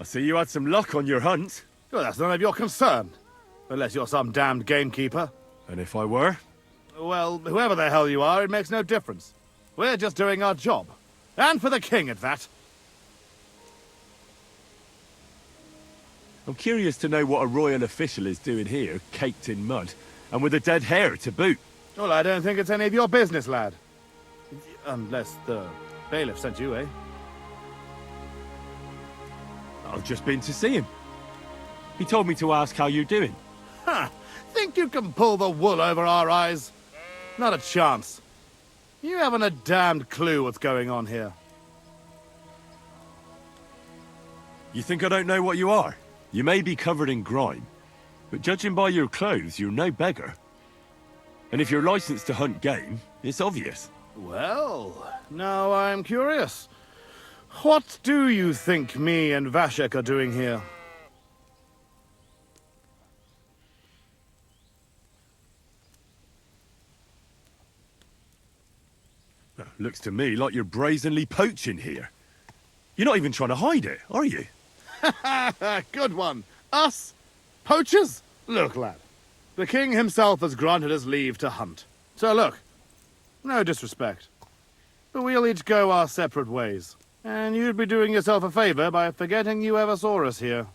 I see you had some luck on your hunt. Well, that's none of your concern. Unless you're some damned gamekeeper. And if I were? Well, whoever the hell you are, it makes no difference. We're just doing our job. And for the king at that. I'm curious to know what a royal official is doing here, caked in mud, and with a dead hare to boot. Well, I don't think it's any of your business, lad. Unless the bailiff sent you, eh? I've just been to see him. He told me to ask how you're doing. Ha! Think you can pull the wool over our eyes? Not a chance. You haven't a damned clue what's going on here. You think I don't know what you are? You may be covered in grime, but judging by your clothes, you're no beggar. And if you're licensed to hunt game, it's obvious. Well, now I'm curious. What do you think me and Vashek are doing here? Looks to me like you're brazenly poaching here. You're not even trying to hide it, are you? Good one. Us? Poachers? Look, lad. The king himself has granted us leave to hunt. So look, no disrespect, but we'll each go our separate ways. And you'd be doing yourself a favor by forgetting you ever saw us here.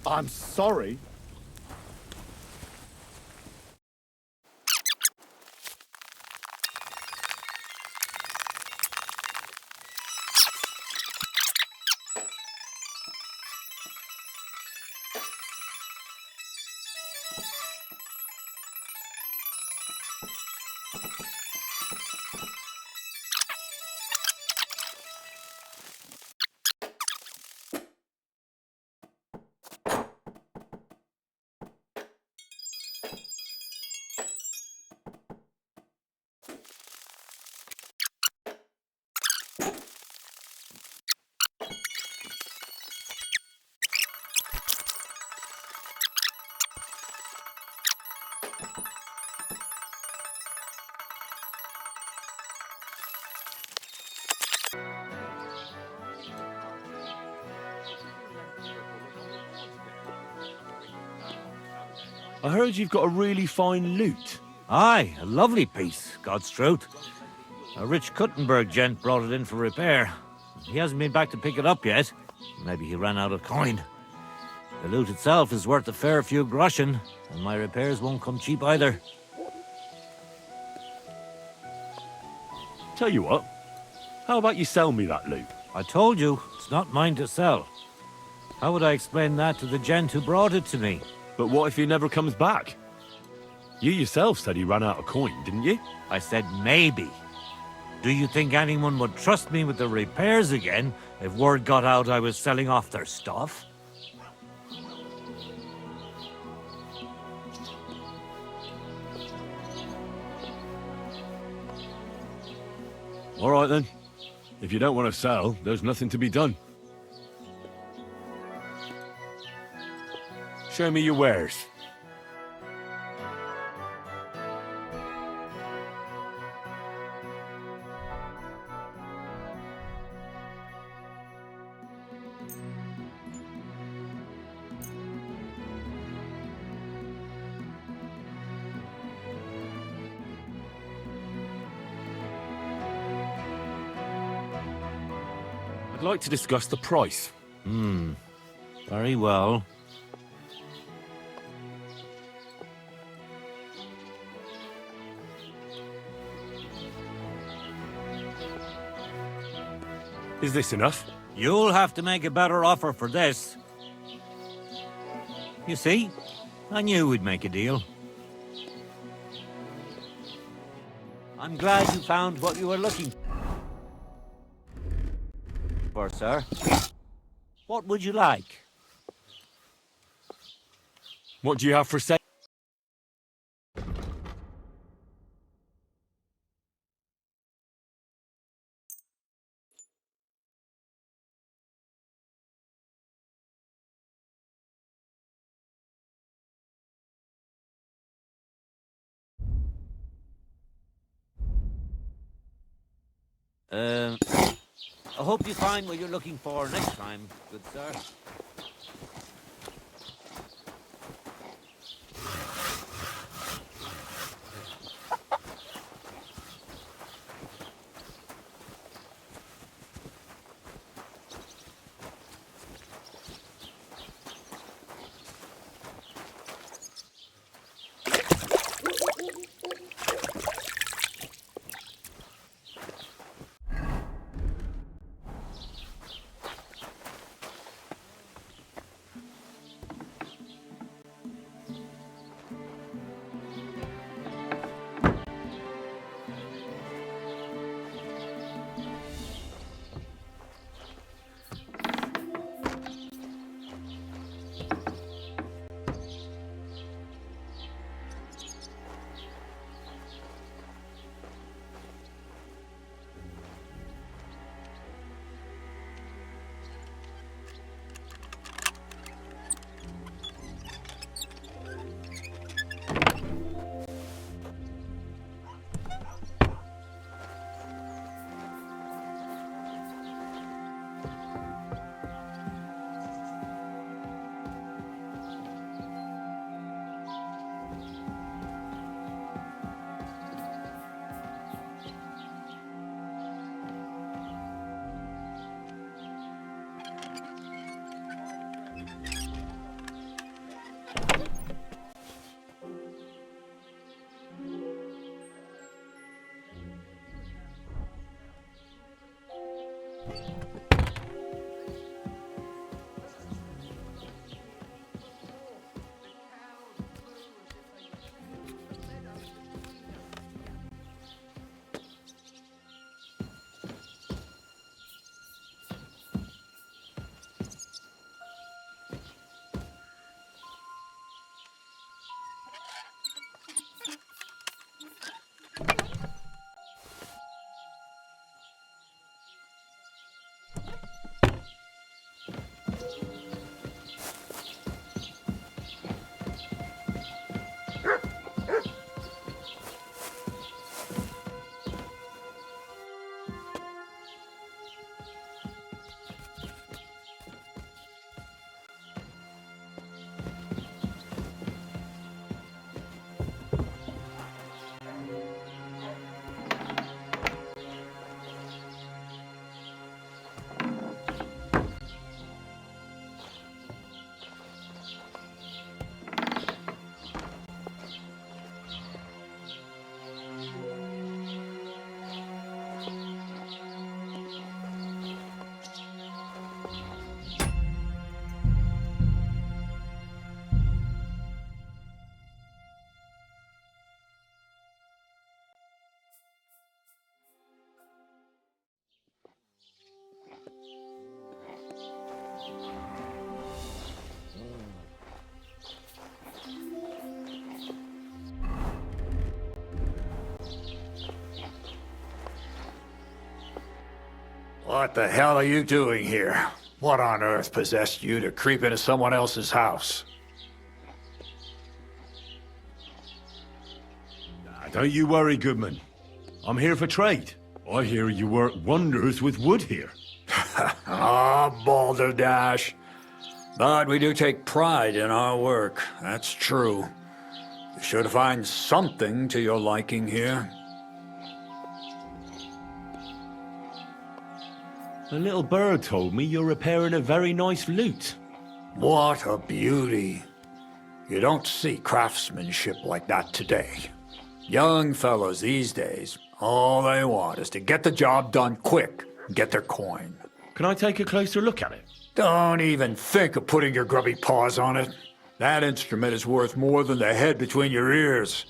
I'm sorry. I heard you've got a really fine lute. Aye, a lovely piece, God's truth. A rich Kuttenberg gent brought it in for repair. He hasn't been back to pick it up yet. Maybe he ran out of coin. The lute itself is worth a fair few groschen, and my repairs won't come cheap either. Tell you what, how about you sell me that lute? I told you, it's not mine to sell. How would I explain that to the gent who brought it to me? But what if he never comes back? You yourself said he ran out of coin, didn't you? I said maybe. Do you think anyone would trust me with the repairs again if word got out I was selling off their stuff? All right then. If you don't want to sell, there's nothing to be done. Show me your wares. I'd like to discuss the price. Very well. Is this enough? You'll have to make a better offer for this. You see, I knew we'd make a deal. I'm glad you found what you were looking for, sir. What would you like? What do you have for sale? I hope you find what you're looking for next time, good sir. What the hell are you doing here? What on earth possessed you to creep into someone else's house? Don't you worry, Goodman. I'm here for trade. I hear you work wonders with wood here. Ah, balderdash. But we do take pride in our work, that's true. You're sure to find something to your liking here. A little bird told me you're repairing a very nice lute. What a beauty. You don't see craftsmanship like that today. Young fellows these days, all they want is to get the job done quick and get their coin. Can I take a closer look at it? Don't even think of putting your grubby paws on it. That instrument is worth more than the head between your ears.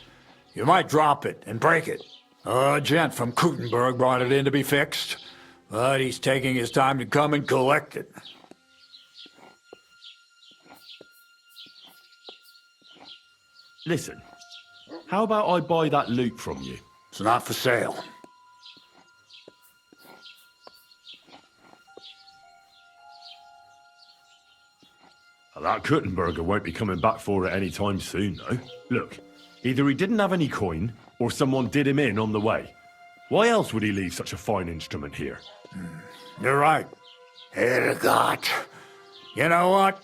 You might drop it and break it. A gent from Kuttenberg brought it in to be fixed, but he's taking his time to come and collect it. Listen, how about I buy that lute from you? It's not for sale. Well, that Kuttenberger won't be coming back for it any time soon, though. Look, either he didn't have any coin, or someone did him in on the way. Why else would he leave such a fine instrument here? You're right. Ergot. You know what?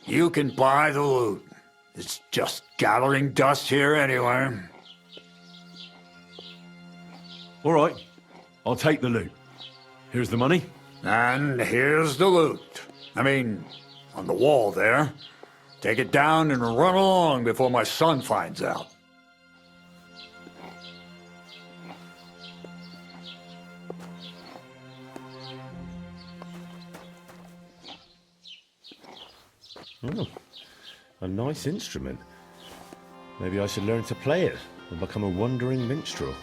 You can buy the loot. It's just gathering dust here anyway. All right, I'll take the loot. Here's the money. And here's the loot. I mean, on the wall there. Take it down and run along before my son finds out. Oh, a nice instrument. Maybe I should learn to play it and become a wandering minstrel.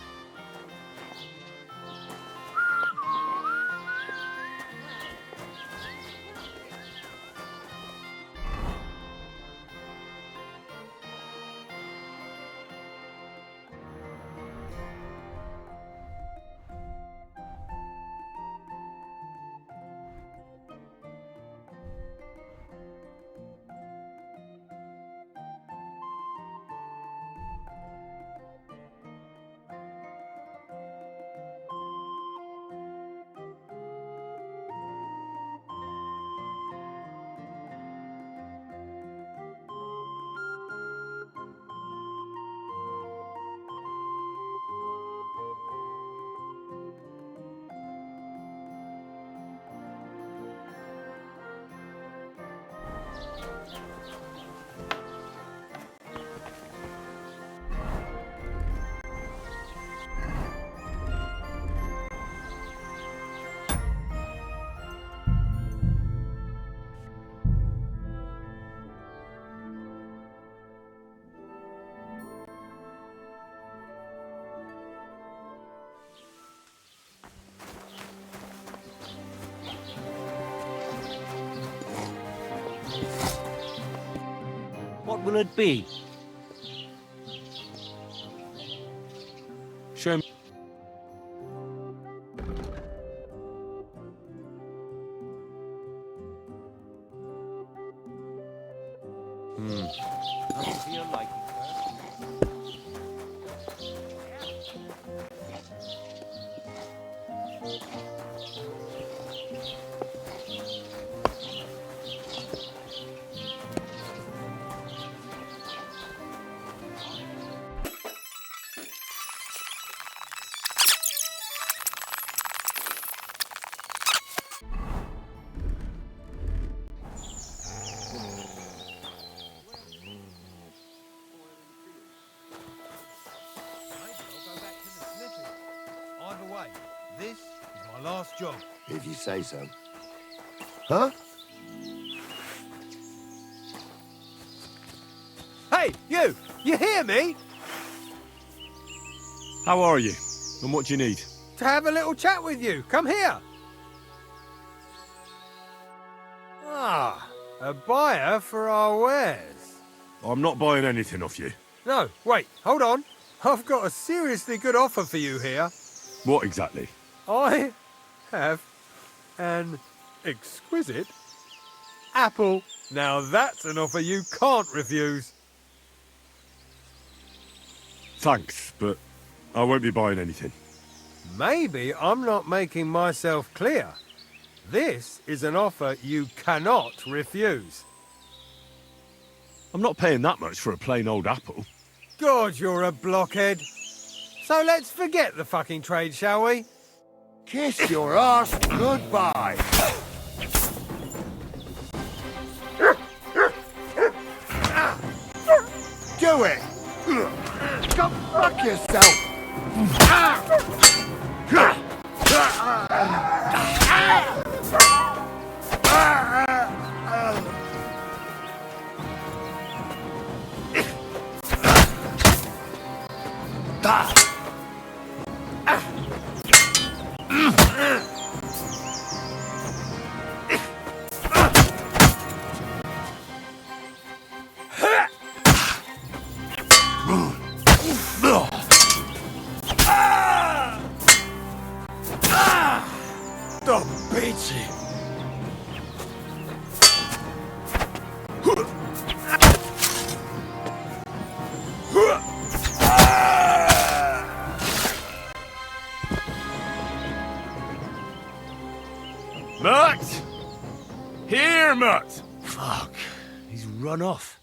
What will it be? Show me. This is my last job. If you say so. Huh? Hey, you! You hear me? How are you? And what do you need? To have a little chat with you. Come here. Ah, a buyer for our wares. I'm not buying anything off you. No, wait, hold on. I've got a seriously good offer for you here. What exactly? I have an exquisite apple. Now that's an offer you can't refuse. Thanks, but I won't be buying anything. Maybe I'm not making myself clear. This is an offer you cannot refuse. I'm not paying that much for a plain old apple. God, you're a blockhead. So let's forget the fucking trade, shall we? Kiss your ass goodbye. Do it. Go fuck yourself. Stop bitching. Mutt! Here, Mutt! Fuck. He's run off.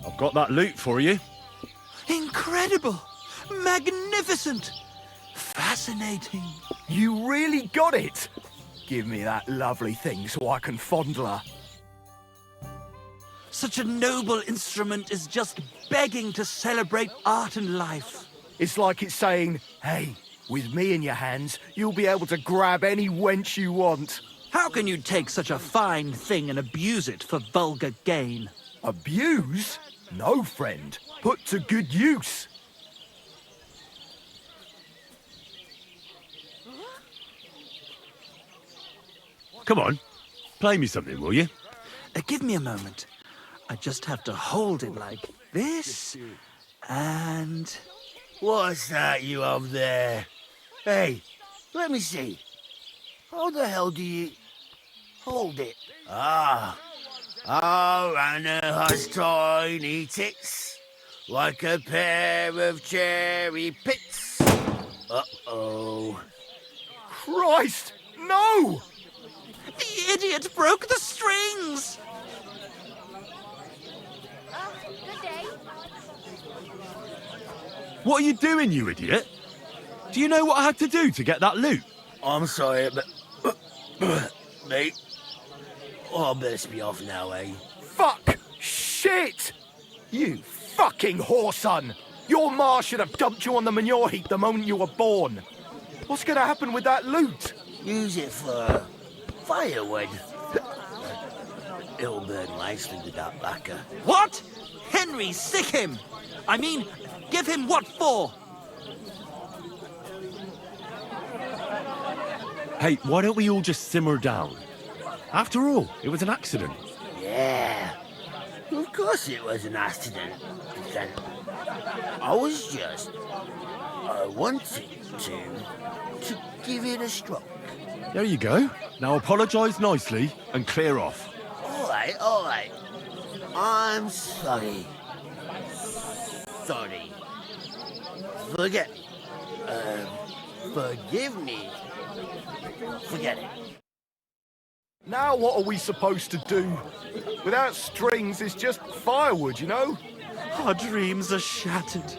I've got that loot for you. Incredible! Magnificent! Fascinating! You really got it! Give me that lovely thing so I can fondle her. Such a noble instrument is just begging to celebrate art and life. It's like it's saying, hey, with me in your hands, you'll be able to grab any wench you want. How can you take such a fine thing and abuse it for vulgar gain? Abuse? No, friend. Put to good use. Come on, play me something, will you? Give me a moment. I just have to hold it like this, and... What's that you up there? Hey, let me see. How the hell do you... hold it? Ah. Oh, and it has tiny tits, like a pair of cherry pits. Uh-oh. Christ, no! The idiot broke the strings! What are you doing, you idiot? Do you know what I had to do to get that loot? I'm sorry, but... mate, oh, I better be off now, eh? Fuck! Shit! You fucking whoreson! Your ma should have dumped you on the manure heap the moment you were born. What's gonna happen with that loot? Use it for firewood. It'll burn nicely with that lacquer. What? Henry, sick him! I mean, give him what for? Hey, why don't we all just simmer down? After all, it was an accident. Yeah, of course it was an accident. I was just... I wanted to give it a stroke. There you go. Now apologise nicely and clear off. All right. I'm sorry. Sorry. Forget me. Forgive me. Forget it. Now what are we supposed to do? Without strings, it's just firewood, you know? Our dreams are shattered.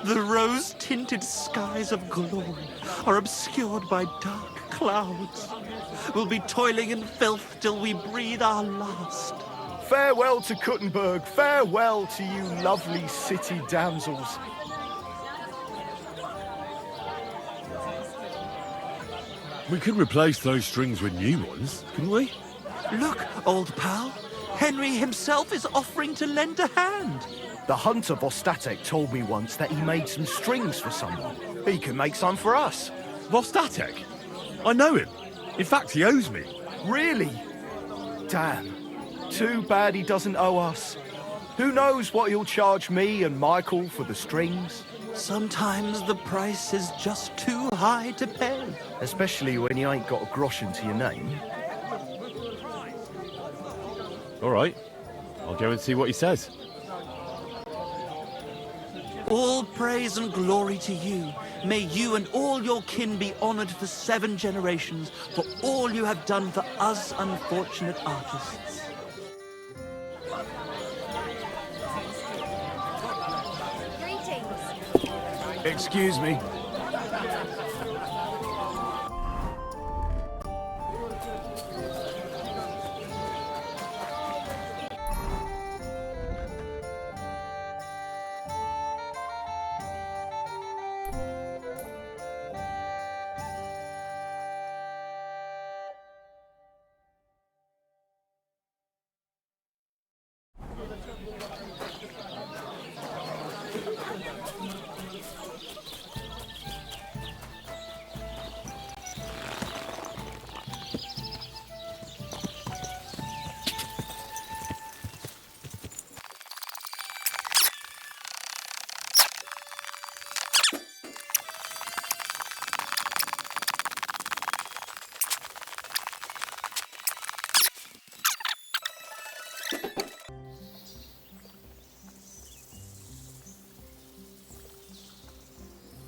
The rose-tinted skies of glory are obscured by dark clouds. We'll be toiling in filth till we breathe our last. Farewell to Kuttenberg. Farewell to you lovely city damsels. We could replace those strings with new ones, couldn't we? Look, old pal. Henry himself is offering to lend a hand. The hunter Vostatek told me once that he made some strings for someone. He can make some for us. Vostatek? I know him. In fact, he owes me. Really? Damn. Too bad he doesn't owe us. Who knows what he'll charge me and Michael for the strings? Sometimes the price is just too high to pay. Especially when you ain't got a groschen to your name. All right. I'll go and see what he says. All praise and glory to you. May you and all your kin be honored for 7 generations for all you have done for us unfortunate artists. Excuse me.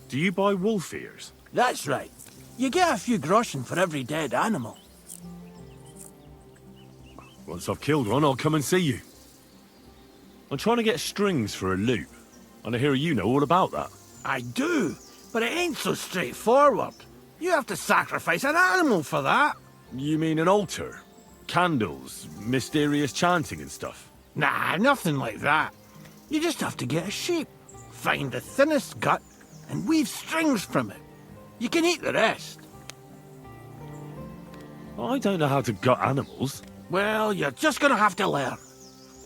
Do you buy wolf ears? That's right. You get a few groschen for every dead animal. Once I've killed one, I'll come and see you. I'm trying to get strings for a loop, and I hear you know all about that. I do, but it ain't so straightforward. You have to sacrifice an animal for that. You mean an altar? Candles, mysterious chanting and stuff? Nah, nothing like that. You just have to get a sheep, find the thinnest gut, and weave strings from it. You can eat the rest. I don't know how to gut animals. Well, you're just gonna have to learn.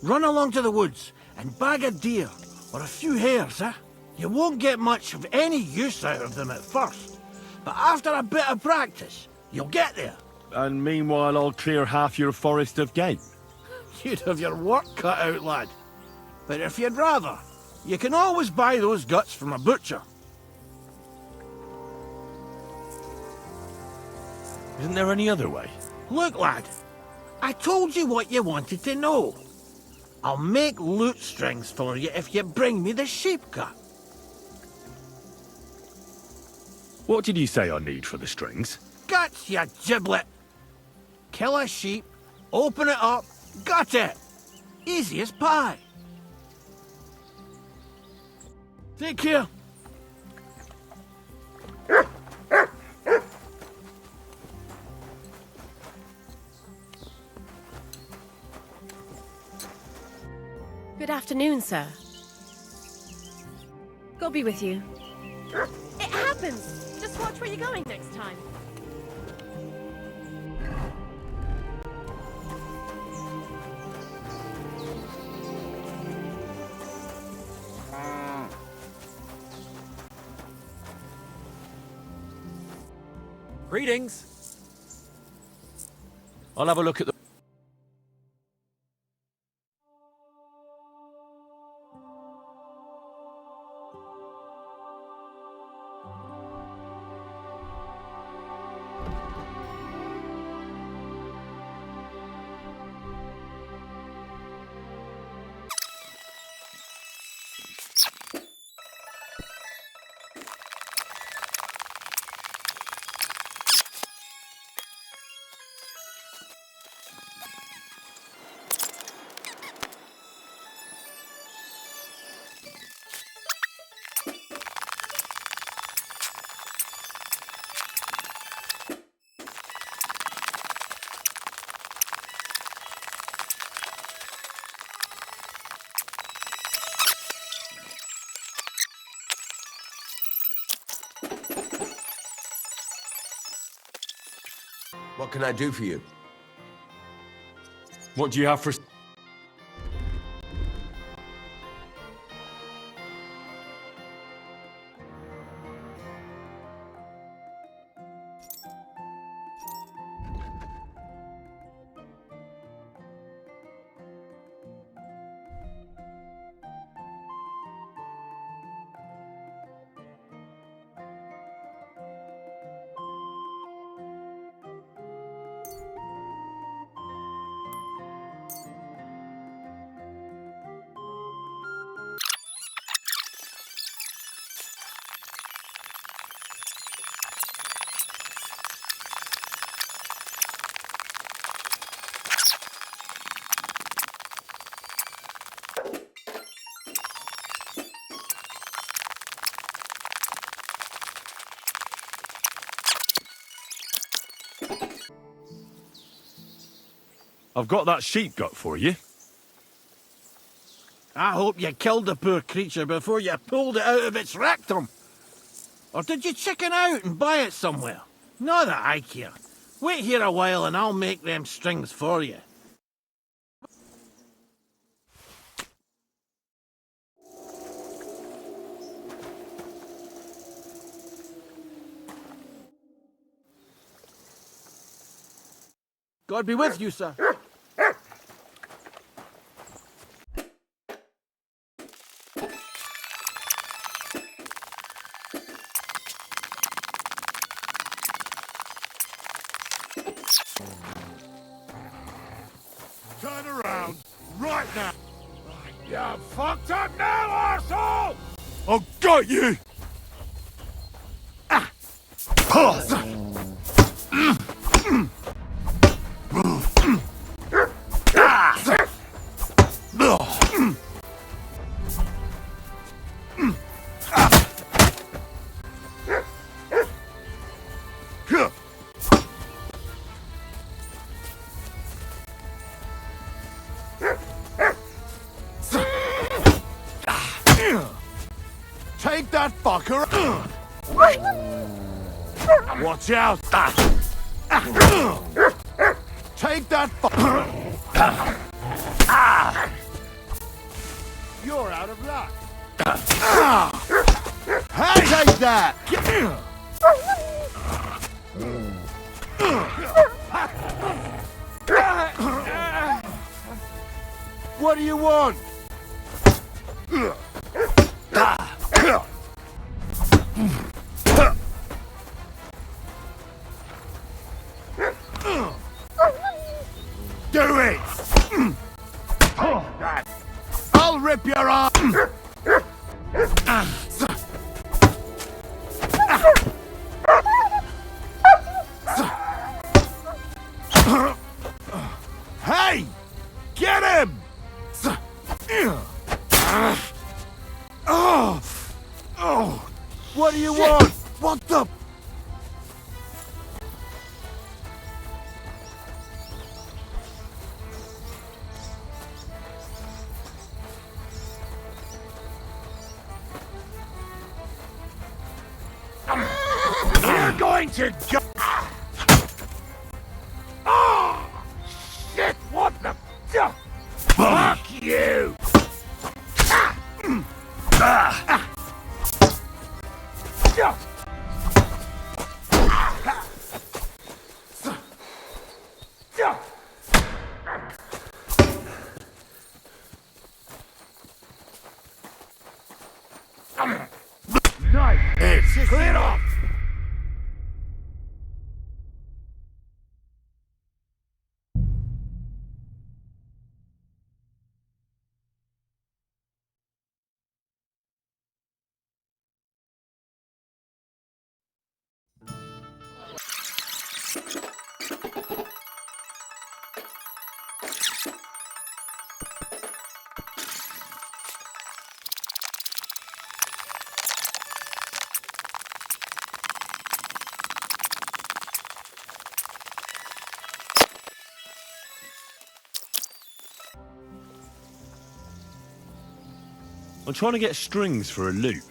Run along to the woods and bag a deer, or a few hares, eh? You won't get much of any use out of them at first, but after a bit of practice, you'll get there. And meanwhile, I'll clear half your forest of game. You'd have your work cut out, lad. But if you'd rather, you can always buy those guts from a butcher. Isn't there any other way? Look, lad, I told you what you wanted to know. I'll make lute strings for you if you bring me the sheep gut. What did you say I need for the strings? Guts, you giblet. Kill a sheep, open it up, gut it. Easy as pie. Take care. Good afternoon, sir. God be with you. It happens! Just watch where you're going next time. Greetings. I'll have a look at the... What can I do for you? What do you have for... I've got that sheep gut for you. I hope you killed the poor creature before you pulled it out of its rectum. Or did you chicken out and buy it somewhere? Not that I care. Wait here a while and I'll make them strings for you. God be with you, sir. Turn around, right now! You fucked up now, arsehole! I've got you! Take that fucker! Watch out! Take that fucker! You're out of luck! Hey! Take that! What do you want? Do it! I'll rip your arm! Hey! Get him! Oh! What do you want? What the? You're going to go. Oh! Shit! What the? Fuck you! Nice! It's clear off! I'm trying to get strings for a loop,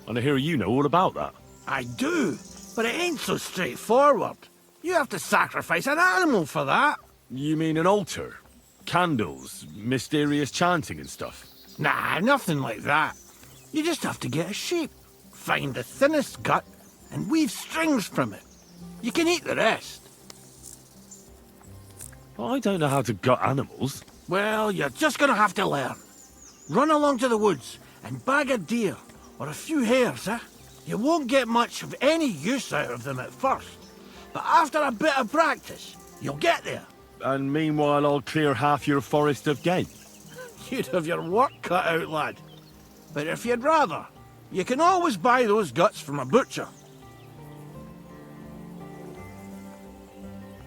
and I hear you know all about that. I do, but it ain't so straightforward. You have to sacrifice an animal for that. You mean an altar? Candles, mysterious chanting and stuff? Nah, nothing like that. You just have to get a sheep, find the thinnest gut, and weave strings from it. You can eat the rest. I don't know how to gut animals. Well, you're just gonna have to learn. Run along to the woods and bag a deer or a few hares, eh? You won't get much of any use out of them at first, but after a bit of practice, you'll get there. And meanwhile, I'll clear half your forest of game. You'd have your work cut out, lad. But if you'd rather, you can always buy those guts from a butcher.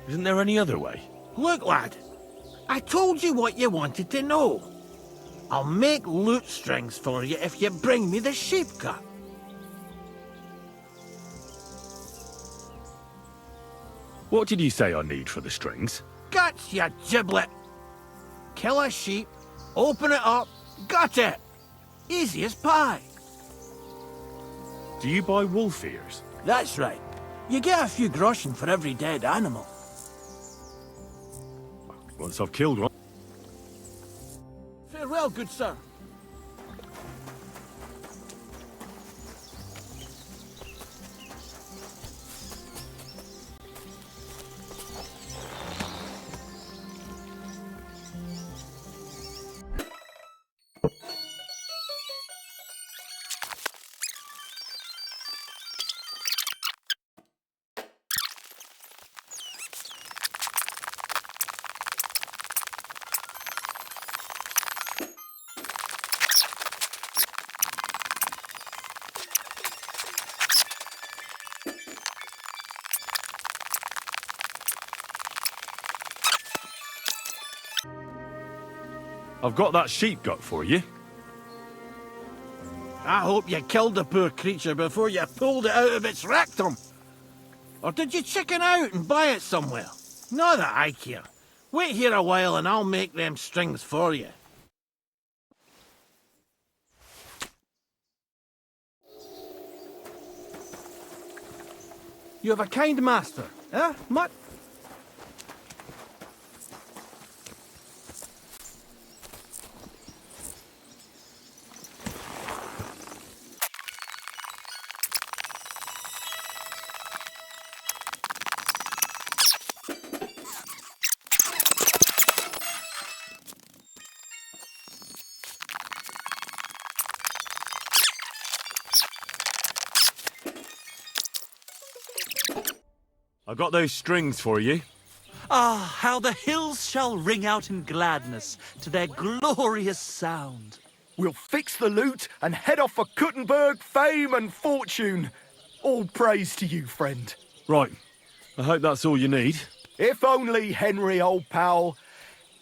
Isn't there any other way? Look, lad, I told you what you wanted to know. I'll make lute strings for you if you bring me the sheep gut. What did you say I need for the strings? Guts, you giblet. Kill a sheep, open it up, gut it. Easy as pie. Do you buy wolf ears? That's right. You get a few groschen for every dead animal. Once I've killed one. Farewell, good sir. I've got that sheep gut for you. I hope you killed the poor creature before you pulled it out of its rectum. Or did you chicken out and buy it somewhere? Not that I care. Wait here a while and I'll make them strings for you. You have a kind master, eh, Mutt? I got those strings for you. Ah, how the hills shall ring out in gladness to their glorious sound. We'll fix the loot and head off for Kuttenberg, fame and fortune. All praise to you, friend. Right. I hope that's all you need. If only, Henry, old pal.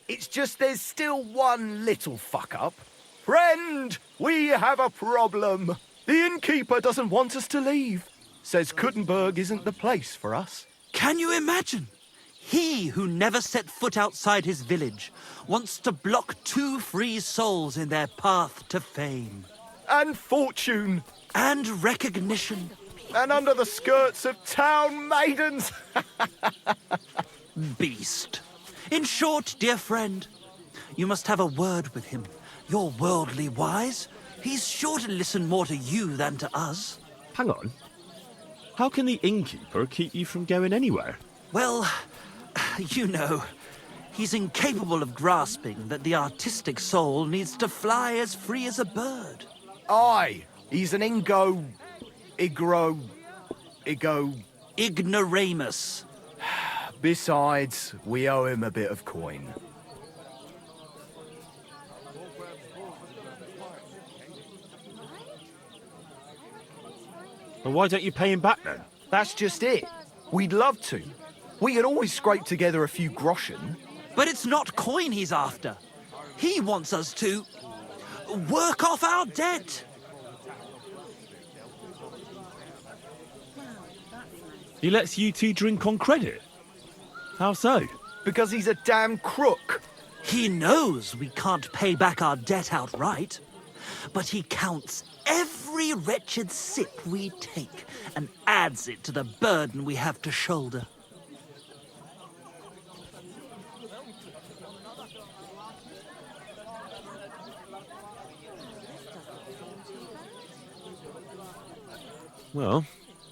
It's just there's still one little fuck-up. Friend, we have a problem. The innkeeper doesn't want us to leave. Says Kuttenberg isn't the place for us. Can you imagine? He who never set foot outside his village wants to block 2 free souls in their path to fame. And fortune. And recognition. And under the skirts of town maidens. Beast. In short, dear friend, you must have a word with him. You're worldly wise. He's sure to listen more to you than to us. Hang on. How can the innkeeper keep you from going anywhere? Well, you know, he's incapable of grasping that the artistic soul needs to fly as free as a bird. Aye, he's an Ignoramus. Besides, we owe him a bit of coin. Well, why don't you pay him back then? That's just it. We'd love to. We could always scrape together a few groschen. But it's not coin he's after. He wants us to work off our debt. He lets you two drink on credit? How so? Because he's a damn crook. He knows we can't pay back our debt outright, but he counts every wretched sip we take and adds it to the burden we have to shoulder. Well,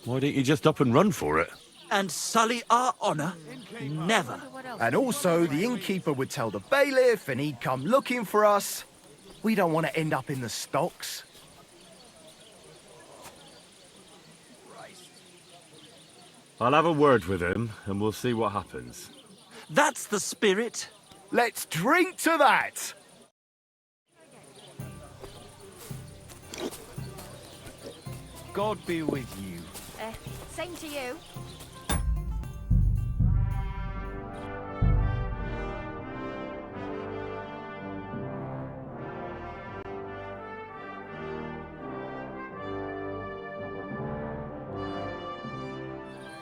why don't you just up and run for it? And sully our honor? Never. And also, the innkeeper would tell the bailiff and he'd come looking for us. We don't want to end up in the stocks. I'll have a word with him and we'll see what happens. That's the spirit. Let's drink to that! God be with you. Same to you.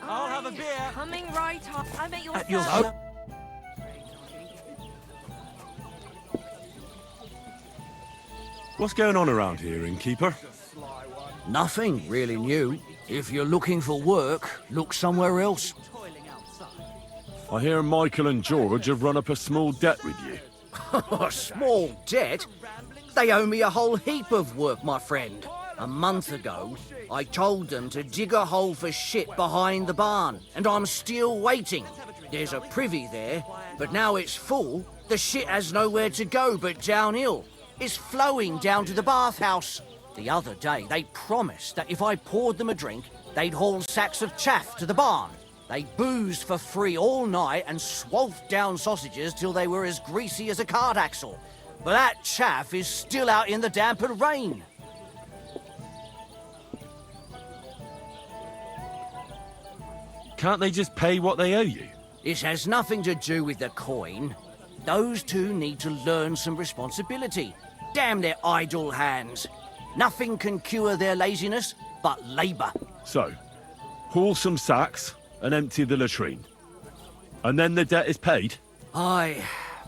I'll have a beer. Coming right up. I'm at your At your service. What's going on around here, innkeeper? Nothing really new. If you're looking for work, look somewhere else. I hear Michael and George have run up a small debt with you. A small debt? They owe me a whole heap of work, my friend. A month ago, I told them to dig a hole for shit behind the barn, and I'm still waiting. There's a privy there, but now it's full. The shit has nowhere to go but downhill. It's flowing down to the bathhouse. The other day, they promised that if I poured them a drink, they'd haul sacks of chaff to the barn. They boozed for free all night and swolfed down sausages till they were as greasy as a card axle. But that chaff is still out in the damp and rain. Can't they just pay what they owe you? This has nothing to do with the coin. Those two need to learn some responsibility. Damn their idle hands. Nothing can cure their laziness but labour. So, haul some sacks and empty the latrine. And then the debt is paid? Aye,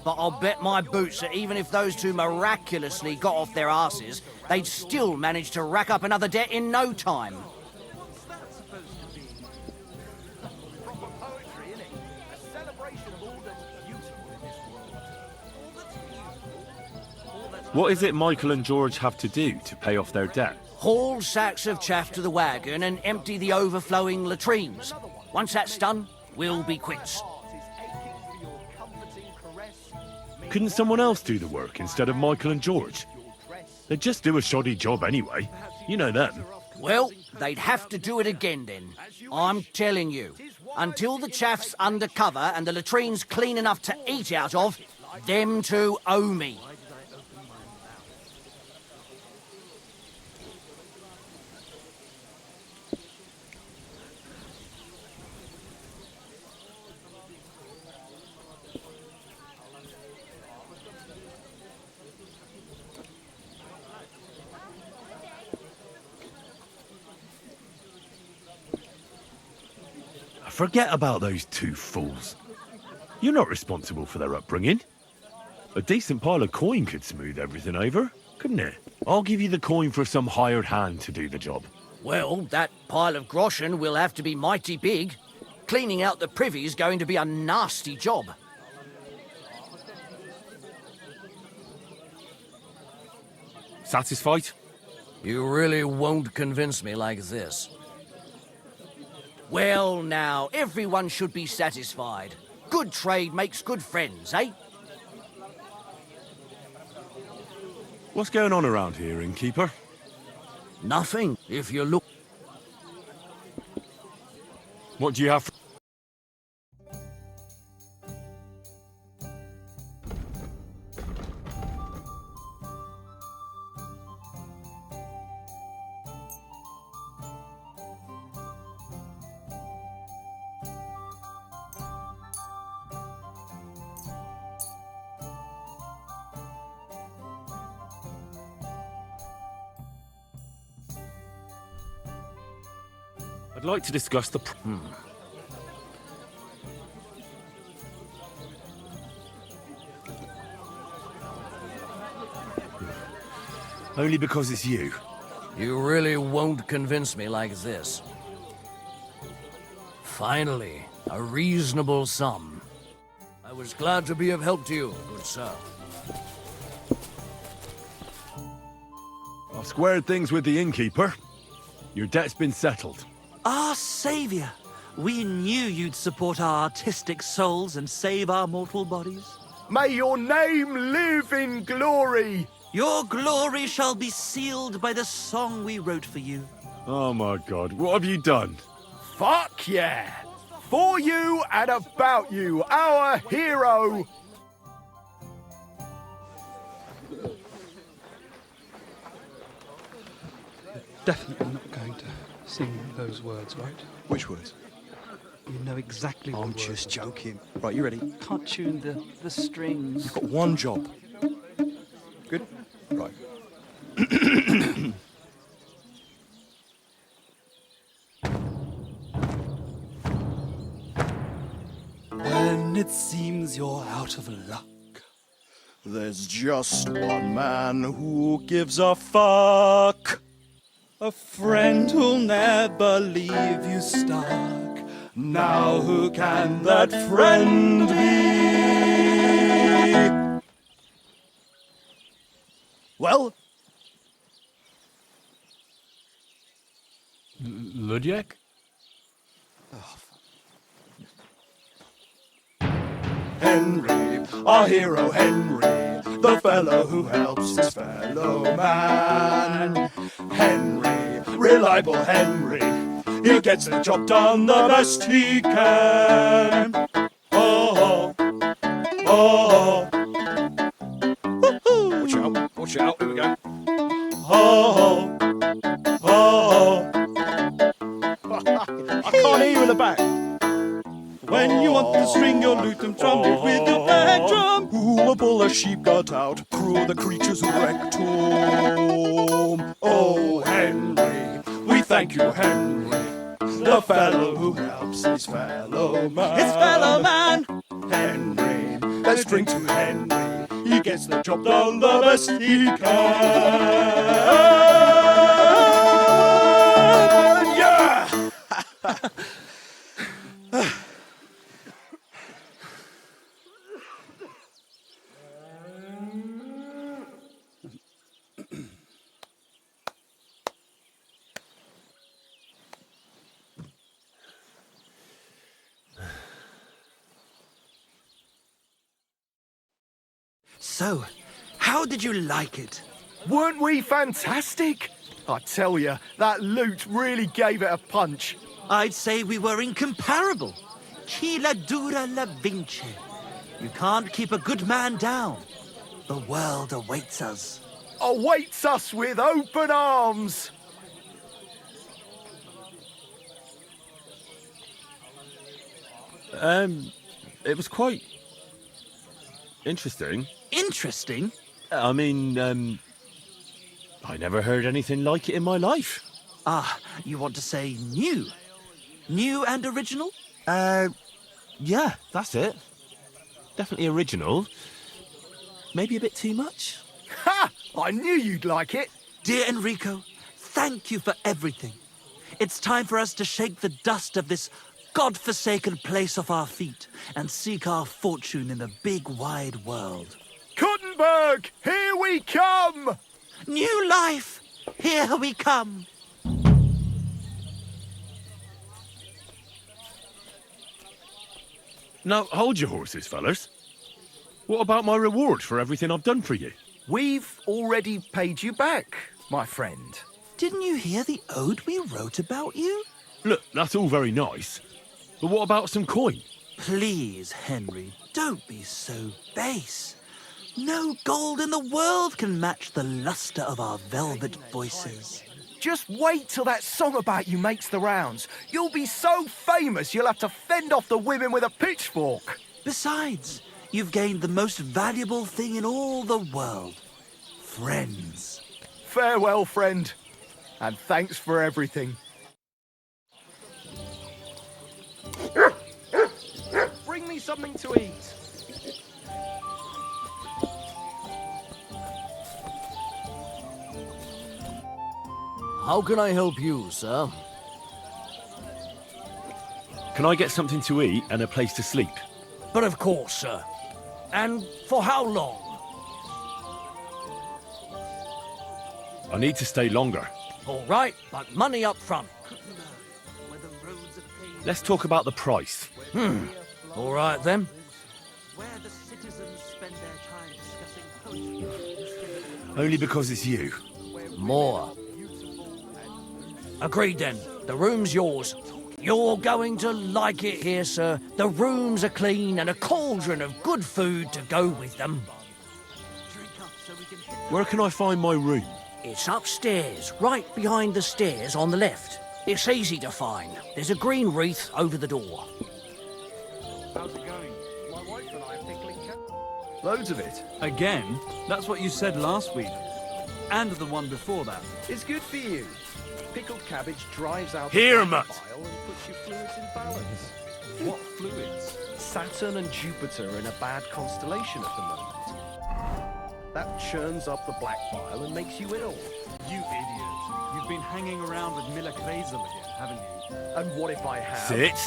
but I'll bet my boots that even if those two miraculously got off their asses, they'd still manage to rack up another debt in no time. What is it Michael and George have to do to pay off their debt? Haul sacks of chaff to the wagon and empty the overflowing latrines. Once that's done, we'll be quits. Couldn't someone else do the work instead of Michael and George? They'd just do a shoddy job anyway. You know them. Well, they'd have to do it again then. I'm telling you. Until the chaff's under cover and the latrine's clean enough to eat out of, them two owe me. Forget about those two fools. You're not responsible for their upbringing. A decent pile of coin could smooth everything over, couldn't it? I'll give you the coin for some hired hand to do the job. Well, that pile of groschen will have to be mighty big. Cleaning out the privy's going to be a nasty job. Satisfied? You really won't convince me like this. Well, now, everyone should be satisfied. Good trade makes good friends, eh? What's going on around here, innkeeper? Nothing, if you look. What do you have? I'd like to discuss the... Only because it's you. You really won't convince me like this. Finally, a reasonable sum. I was glad to be of help to you, good sir. I've squared things with the innkeeper. Your debt's been settled. Our saviour! We knew you'd support our artistic souls and save our mortal bodies. May your name live in glory! Your glory shall be sealed by the song we wrote for you. Oh my God, what have you done? Fuck yeah! For you and about you, our hero! Definitely not going to sing those words, right? Which words? You know exactly what I'm words. just joking. Right, you ready? Can't tune the strings. You've got one job. Good? Right. When it seems you're out of luck, there's just one man who gives a fuck. A friend who'll never leave you stuck. Now who can that friend be? Well? Ludiak? Henry, our hero Henry, the fellow who helps his fellow man. Henry, reliable Henry, he gets the job done the best he can. Oh, oh, oh. Watch out, here we go. Oh, oh, I can't hear you in the back. When you want to string your lute and trumpet with your back drum, who who a bull a sheep got out, crew the creatures who wrecked home. Oh, Henry, we thank you, Henry, the fellow who helps his fellow man. His fellow man! Henry, let's drink to Henry, he gets the job done the best he can. Yeah! So, how did you like it? Weren't we fantastic? I tell you, that loot really gave it a punch. I'd say we were incomparable. Chi la dura la vince. You can't keep a good man down. The world awaits us. Awaits us with open arms. It was quite interesting. Interesting? I mean, I never heard anything like it in my life. Ah, you want to say new? New and original? Yeah, that's it. Definitely original. Maybe a bit too much. Ha! I knew you'd like it. Dear Enrico, thank you for everything. It's time for us to shake the dust of this God-forsaken place off our feet and seek our fortune in the big wide world. Kuttenberg, here we come! New life, here we come. Now, hold your horses, fellas. What about my reward for everything I've done for you? We've already paid you back, my friend. Didn't you hear the ode we wrote about you? Look, that's all very nice. But what about some coin? Please, Henry, don't be so base. No gold in the world can match the luster of our velvet voices. Just wait till that song about you makes the rounds. You'll be so famous you'll have to fend off the women with a pitchfork. Besides, you've gained the most valuable thing in all the world. Friends. Farewell, friend. And thanks for everything. Bring me something to eat. How can I help you, sir? Can I get something to eat and a place to sleep? But of course, sir. And for how long? I need to stay longer. All right, but money up front. Let's talk about the price. All right, then. Where the citizens spend their time discussing poetry. Only because it's you. More. Agreed, then. The room's yours. You're going to like it here, sir. The rooms are clean and a cauldron of good food to go with them. Where can I find my room? It's upstairs, right behind the stairs on the left. It's easy to find. There's a green wreath over the door. How's it going? My wife and I are pickling cat. Loads of it. Again? That's what you said last week. And the one before that. It's good for you. Pickled cabbage drives out Here, the Mutt. bile and puts your fluids in balance. What fluids? Saturn and Jupiter are in a bad constellation at the moment. That churns up the black bile and makes you ill. You idiot. You've been hanging around with Miller Kreisel again, haven't you? And what if I have? Sit.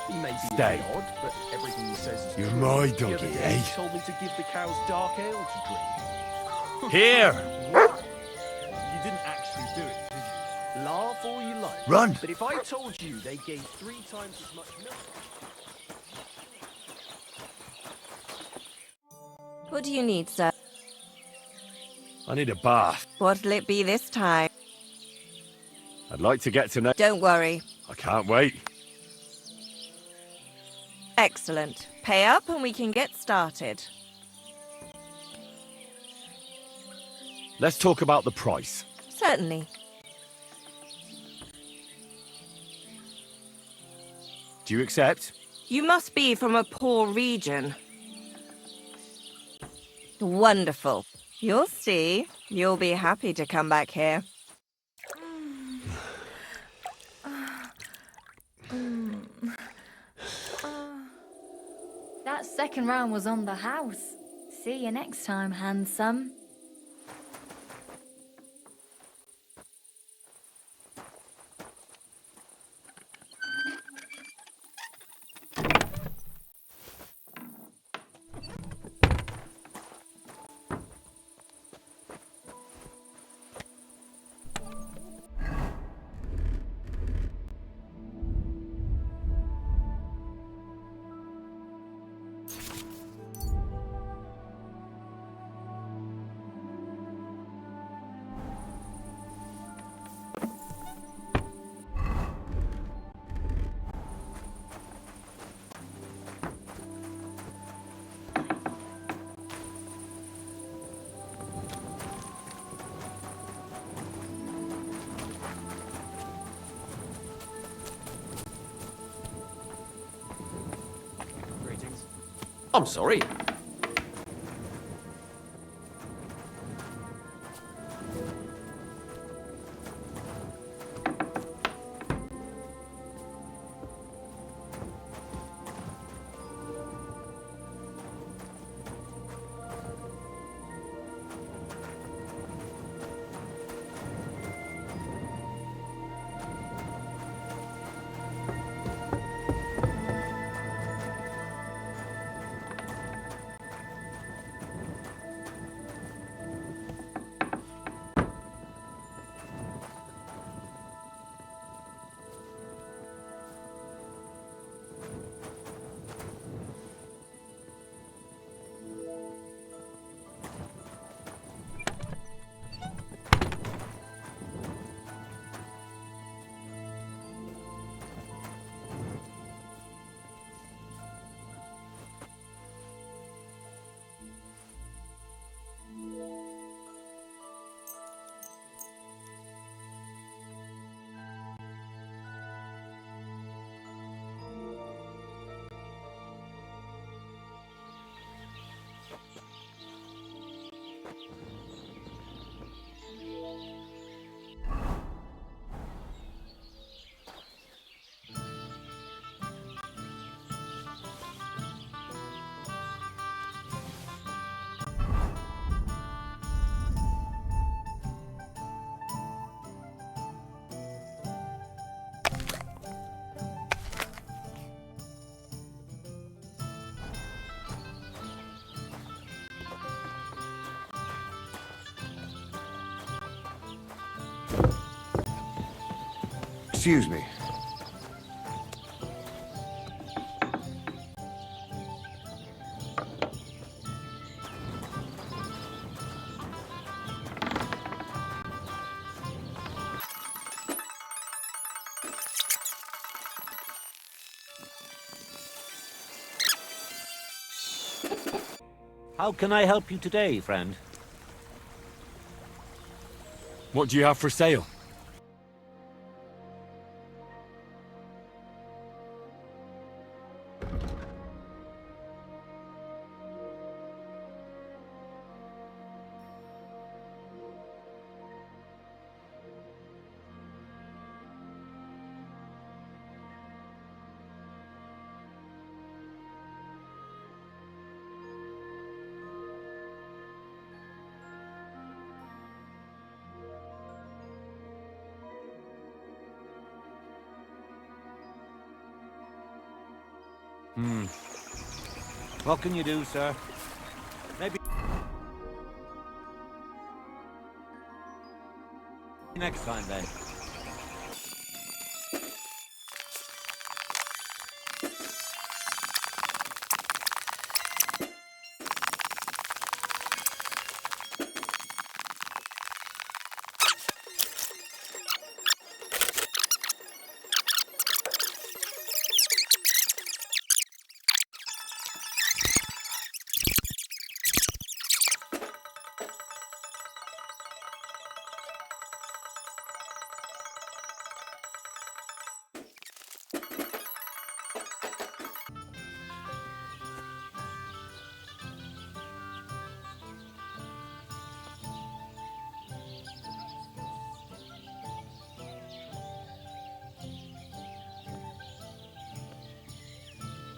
He may be Stay. a bit odd, but everything he says is You're true. my The other doggy, day eh? He told me to give the cows dark ale to drink. Here. You didn't actually do it, did you? Laugh all you like. Run. But if I told you they gave 3 times as much milk... What do you need, sir? I need a bath. What'll it be this time? I'd like to get to know... Don't worry. I can't wait. Excellent. Pay up and we can get started. Let's talk about the price. Certainly. Do you accept? You must be from a poor region. Wonderful. You'll see. You'll be happy to come back here. That second round was on the house. See you next time, handsome. I'm sorry. Excuse me. How can I help you today, friend? What do you have for sale? What can you do, sir? Maybe next time, then.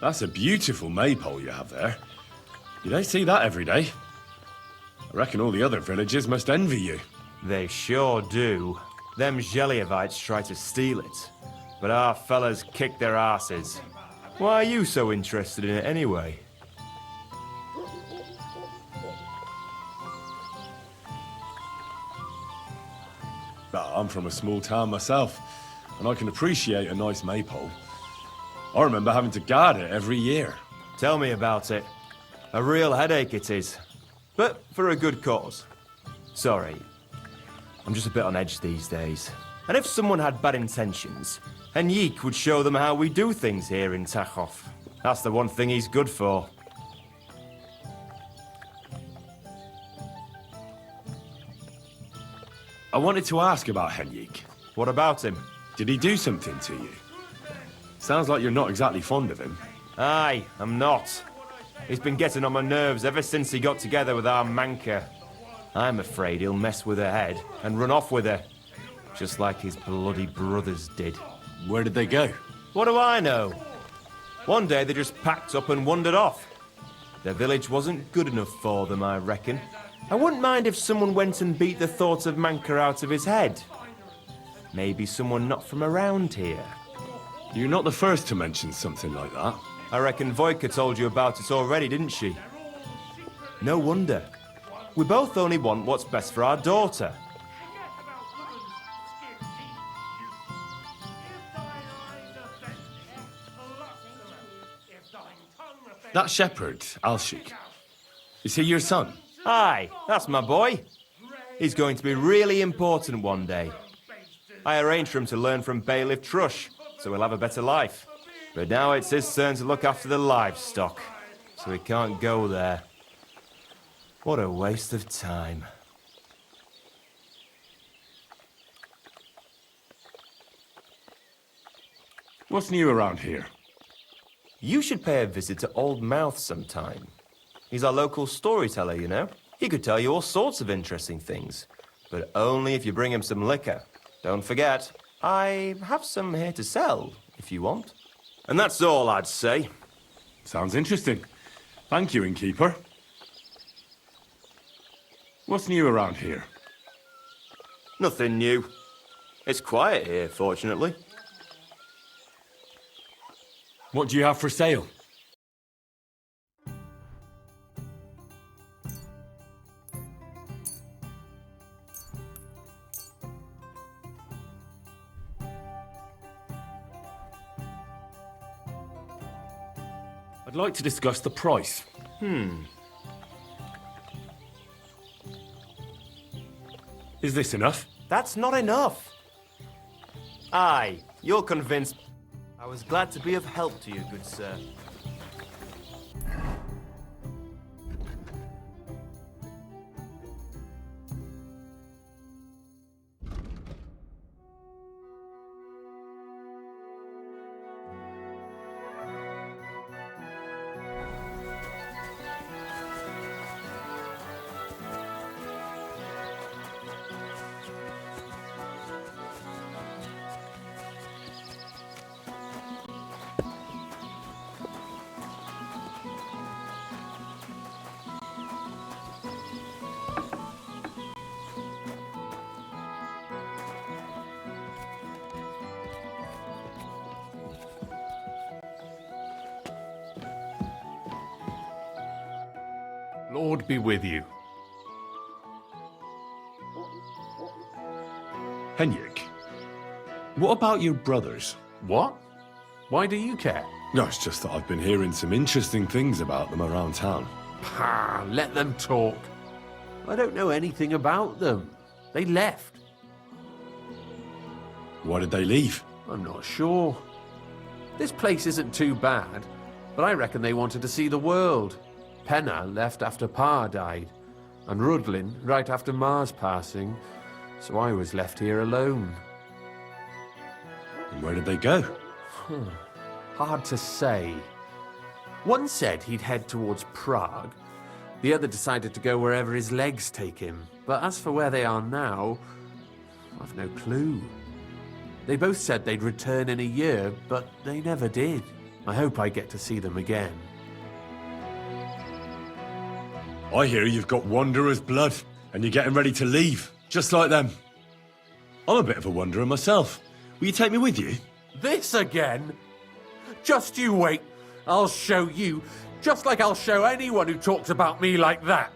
That's a beautiful maypole you have there. You don't see that every day. I reckon all the other villagers must envy you. They sure do. Them Geliovites try to steal it, but our fellas kick their asses. Why are you so interested in it anyway? I'm from a small town myself, and I can appreciate a nice maypole. I remember having to guard it every year. Tell me about it. A real headache it is. But for a good cause. Sorry. I'm just a bit on edge these days. And if someone had bad intentions, Henrik would show them how we do things here in Tachov. That's the one thing he's good for. I wanted to ask about Henrik. What about him? Did he do something to you? Sounds like you're not exactly fond of him. Aye, I'm not. He's been getting on my nerves ever since he got together with our Manka. I'm afraid he'll mess with her head and run off with her. Just like his bloody brothers did. Where did they go? What do I know? One day they just packed up and wandered off. Their village wasn't good enough for them, I reckon. I wouldn't mind if someone went and beat the thought of Manka out of his head. Maybe someone not from around here. You're not the first to mention something like that. I reckon Voika told you about it already, didn't she? No wonder. We both only want what's best for our daughter. That shepherd, Alshik, is he your son? Aye, that's my boy. He's going to be really important one day. I arranged for him to learn from Bailiff Trush, so he'll have a better life. But now it's his turn to look after the livestock, so he can't go there. What a waste of time. What's new around here? You should pay a visit to Old Mouth sometime. He's our local storyteller, you know. He could tell you all sorts of interesting things, but only if you bring him some liquor. Don't forget, I have some here to sell, if you want. And that's all I'd say. Sounds interesting. Thank you, innkeeper. What's new around here? Nothing new. It's quiet here, fortunately. What do you have for sale? I'd like to discuss the price. Is this enough? That's not enough. Aye, you're convinced. I was glad to be of help to you, good sir. Lord be with you. Henrik, what about your brothers? What? Why do you care? No, it's just that I've been hearing some interesting things about them around town. Pah, let them talk. I don't know anything about them. They left. Why did they leave? I'm not sure. This place isn't too bad, but I reckon they wanted to see the world. Penna left after Pa died, and Rudlin right after Ma's passing, so I was left here alone. And where did they go? Hard to say. One said he'd head towards Prague. The other decided to go wherever his legs take him. But as for where they are now, I've no clue. They both said they'd return in a year, but they never did. I hope I get to see them again. I hear you've got wanderer's blood, and you're getting ready to leave, just like them. I'm a bit of a wanderer myself. Will you take me with you? This again? Just you wait. I'll show you, just like I'll show anyone who talks about me like that.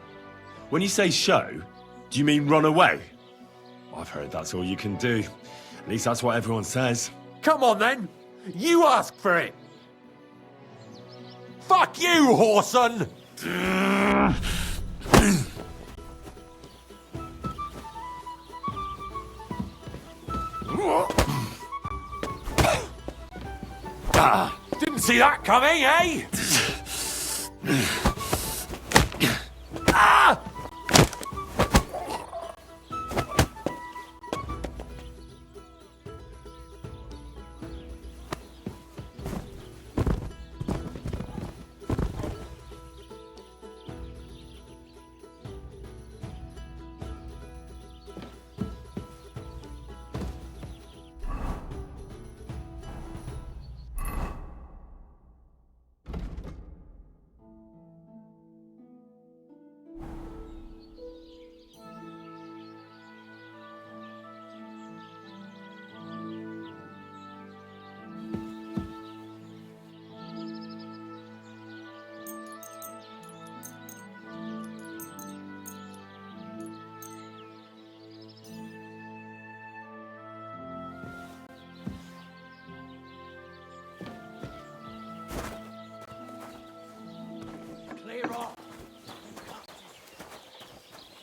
When you say show, do you mean run away? I've heard that's all you can do. At least that's what everyone says. Come on then. You ask for it. Fuck you, whoreson! Didn't see that coming, eh? Ah!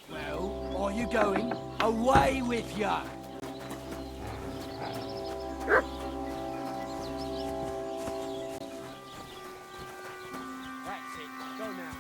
Well, are you going? Away with ya! That's it. Go now.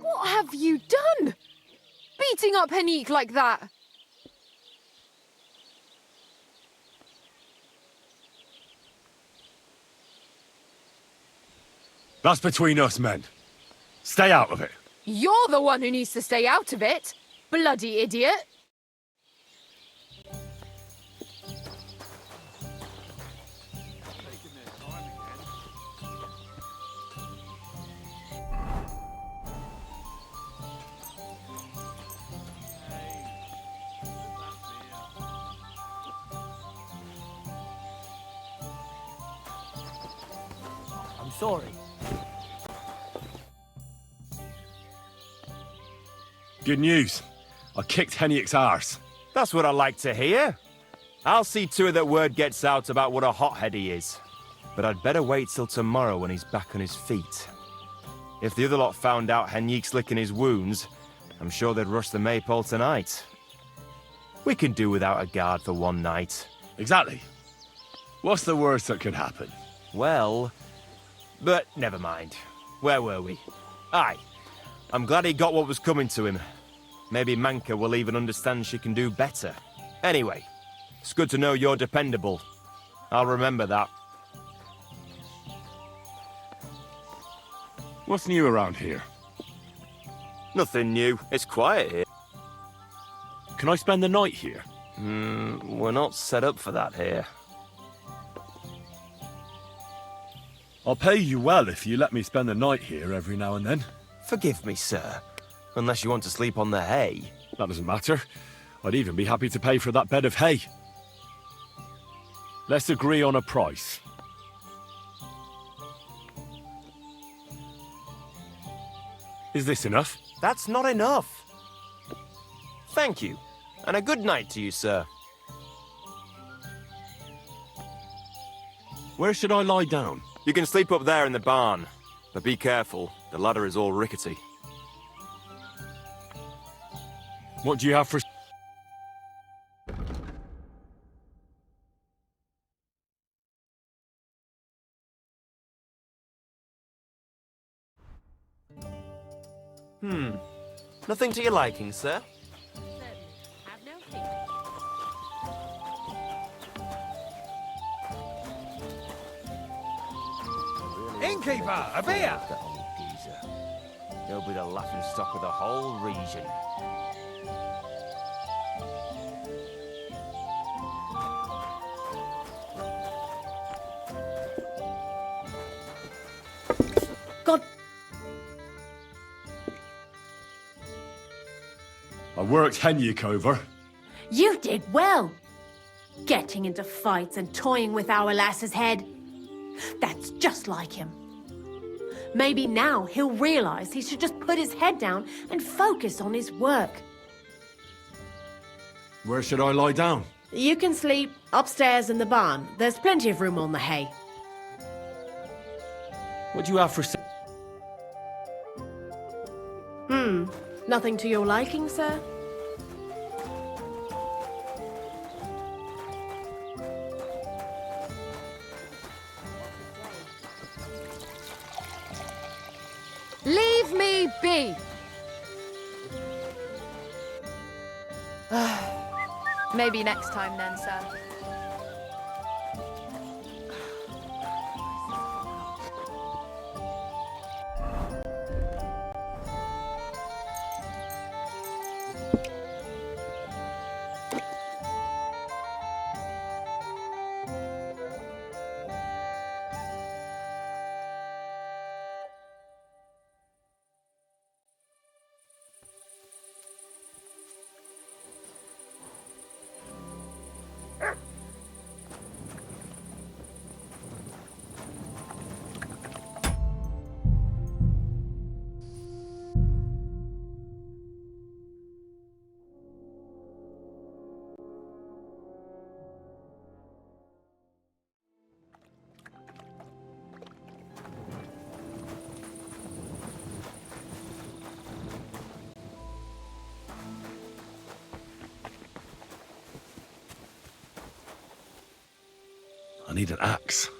What have you done? Beating up Hennique like that? That's between us, men. Stay out of it. You're the one who needs to stay out of it. Bloody idiot. I'm sorry. Good news. I kicked Hennick's arse. That's what I like to hear. I'll see to it that word gets out about what a hothead he is. But I'd better wait till tomorrow when he's back on his feet. If the other lot found out Hennique's licking his wounds, I'm sure they'd rush the maypole tonight. We can do without a guard for one night. Exactly. What's the worst that could happen? Well, but never mind. Where were we? Aye. I'm glad he got what was coming to him. Maybe Manka will even understand she can do better. Anyway, it's good to know you're dependable. I'll remember that. What's new around here? Nothing new. It's quiet here. Can I spend the night here? We're not set up for that here. I'll pay you well if you let me spend the night here every now and then. Forgive me, sir. Unless you want to sleep on the hay. That doesn't matter. I'd even be happy to pay for that bed of hay. Let's agree on a price. Is this enough? That's not enough. Thank you. And a good night to you, sir. Where should I lie down? You can sleep up there in the barn. But be careful. The ladder is all rickety. What do you have for... Nothing to your liking, sir? Innkeeper, a beer! That old geezer. He'll be the laughing stock of the whole region. God. I worked Henyuk over. You did well. Getting into fights and toying with our lass's head. That's just like him. Maybe now he'll realize he should just put his head down and focus on his work. Where should I lie down? You can sleep upstairs in the barn. There's plenty of room on the hay. What do you have for... Nothing to your liking, sir? Leave me be! Maybe next time then, sir. I need an axe.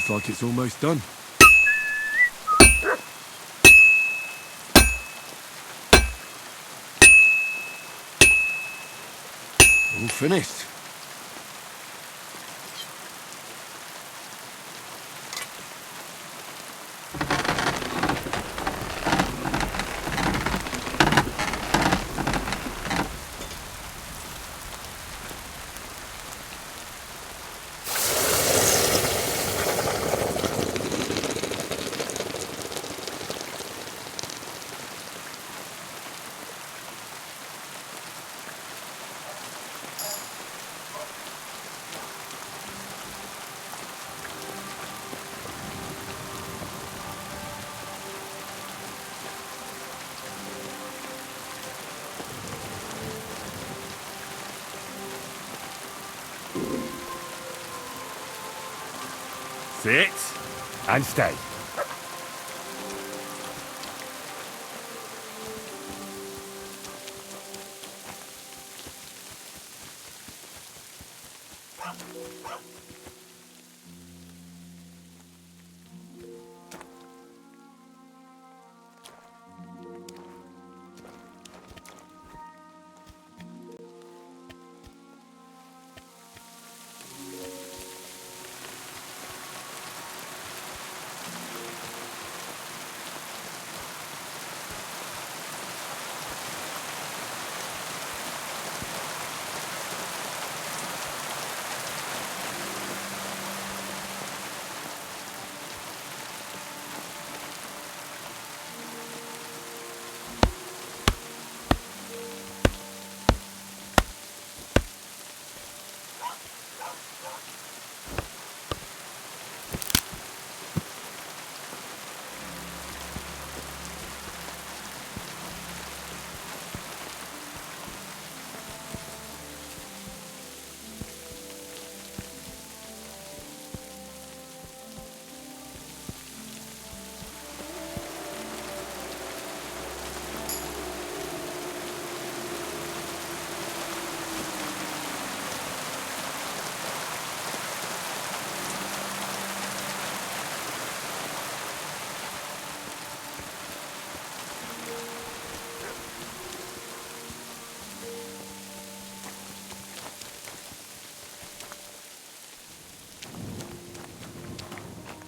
Looks like it's almost done. All finished. Sit and stay.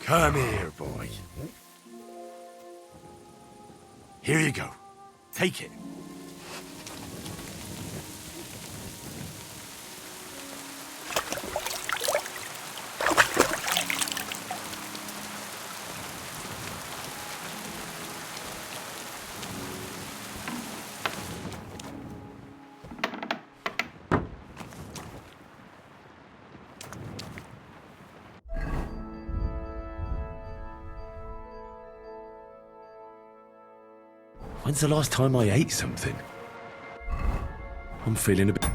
Come here, boy. Here you go. Take it. When's the last time I ate something? I'm feeling a bit...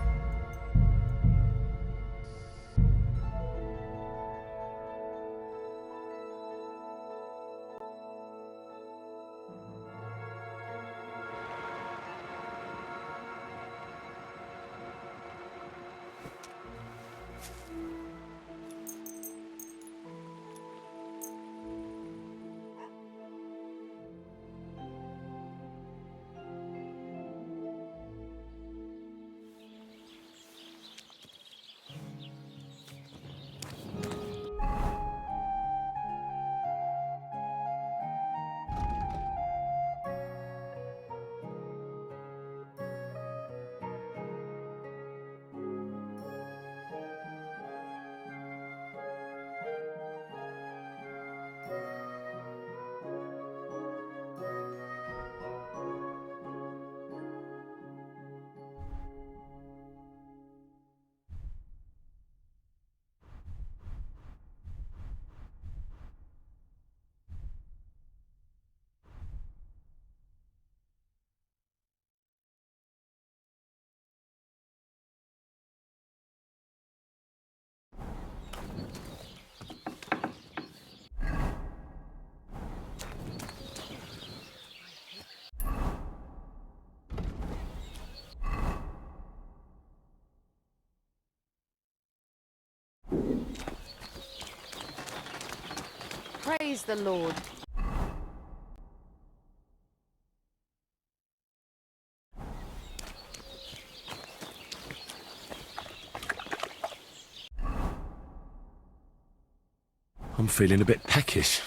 Praise the Lord. I'm feeling a bit peckish.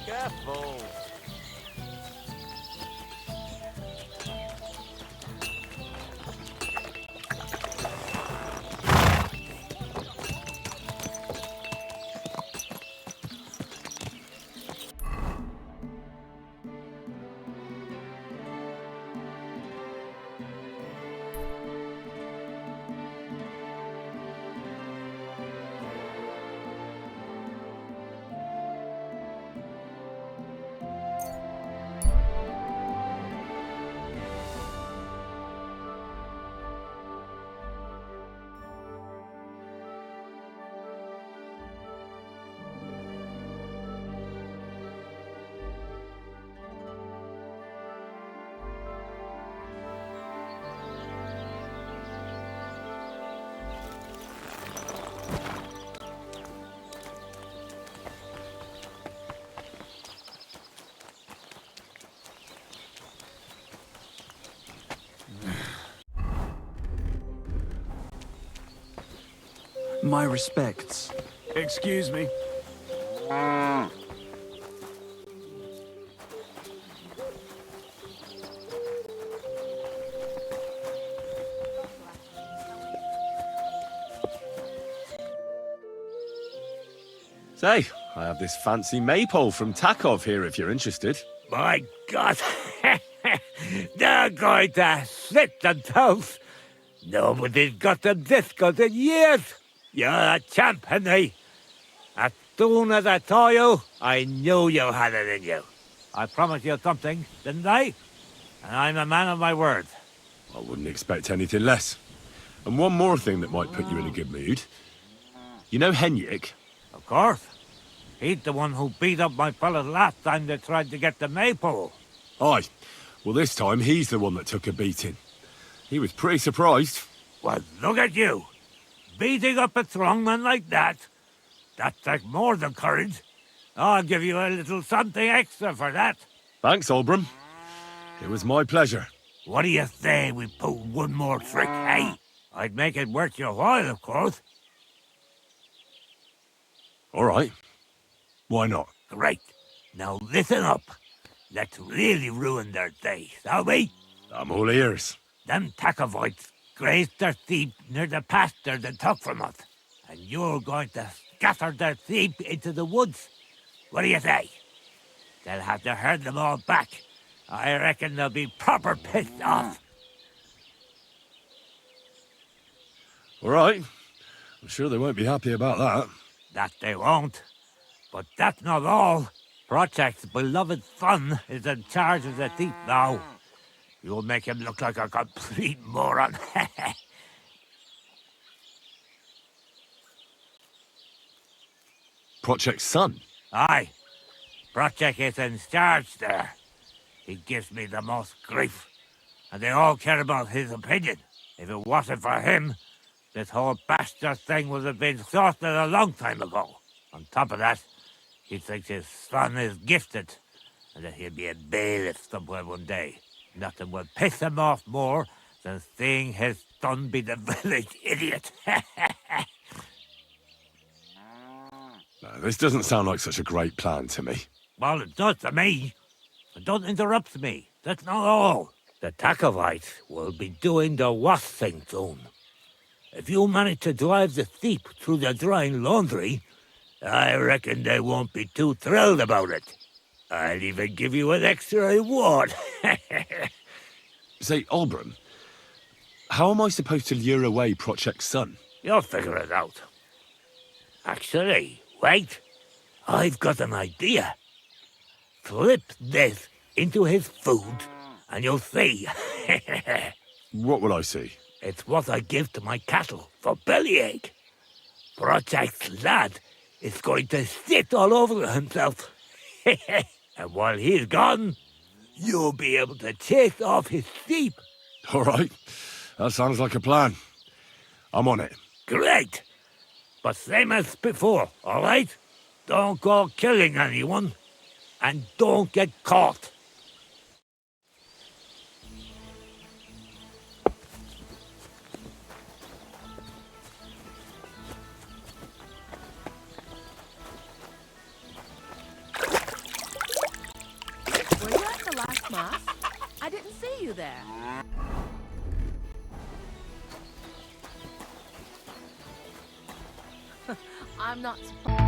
Careful. My respects. Excuse me. Say, I have this fancy maypole from Takov here if you're interested. My God! They're going to slit the toast! Nobody's got them discos in years! You're a champ, Henry! As soon as I saw you, I knew you had it in you. I promised you something, didn't I? And I'm a man of my word. I wouldn't expect anything less. And one more thing that might put you in a good mood. You know Henrik? Of course. He's the one who beat up my fellas last time they tried to get the maypole. Aye. Well, this time he's the one that took a beating. He was pretty surprised. Well, look at you. Beating up a strongman like that. That takes more than courage. I'll give you a little something extra for that. Thanks, Olbram. It was my pleasure. What do you say we pull one more trick, eh? I'd make it worth your while, of course. All right. Why not? Great. Now listen up. Let's really ruin their day, shall we? I'm all ears. Them Takovites grazed their sheep near the pasture they took from us. And you're going to scatter their sheep into the woods. What do you say? They'll have to herd them all back. I reckon they'll be proper pissed off. All right. I'm sure they won't be happy about that. That they won't. But that's not all. Project's beloved son is in charge of the thief now. You'll make him look like a complete moron. Project's son? Aye. Project is in charge there. He gives me the most grief. And they all care about his opinion. If it wasn't for him, this whole bastard thing would have been sorted a long time ago. On top of that, he thinks his son is gifted, and that he'll be a bailiff somewhere one day. Nothing will piss him off more than seeing his son be the village idiot. No, this doesn't sound like such a great plan to me. Well, it does to me. But don't interrupt me. That's not all. The Takovites will be doing the worst thing soon. If you manage to drive the sheep through the drying laundry, I reckon they won't be too thrilled about it. I'll even give you an extra reward. Say, Olbram, how am I supposed to lure away Project's son? You'll figure it out. Actually, wait. I've got an idea. Flip this into his food, and you'll see. What will I see? It's what I give to my cattle for bellyache. Project's lad is going to sit all over himself. And while he's gone, you'll be able to chase off his sheep. All right. That sounds like a plan. I'm on it. Great. But same as before, all right? Don't go killing anyone. And don't get caught. Were you at the last mass? I didn't see you there. I'm not surprised.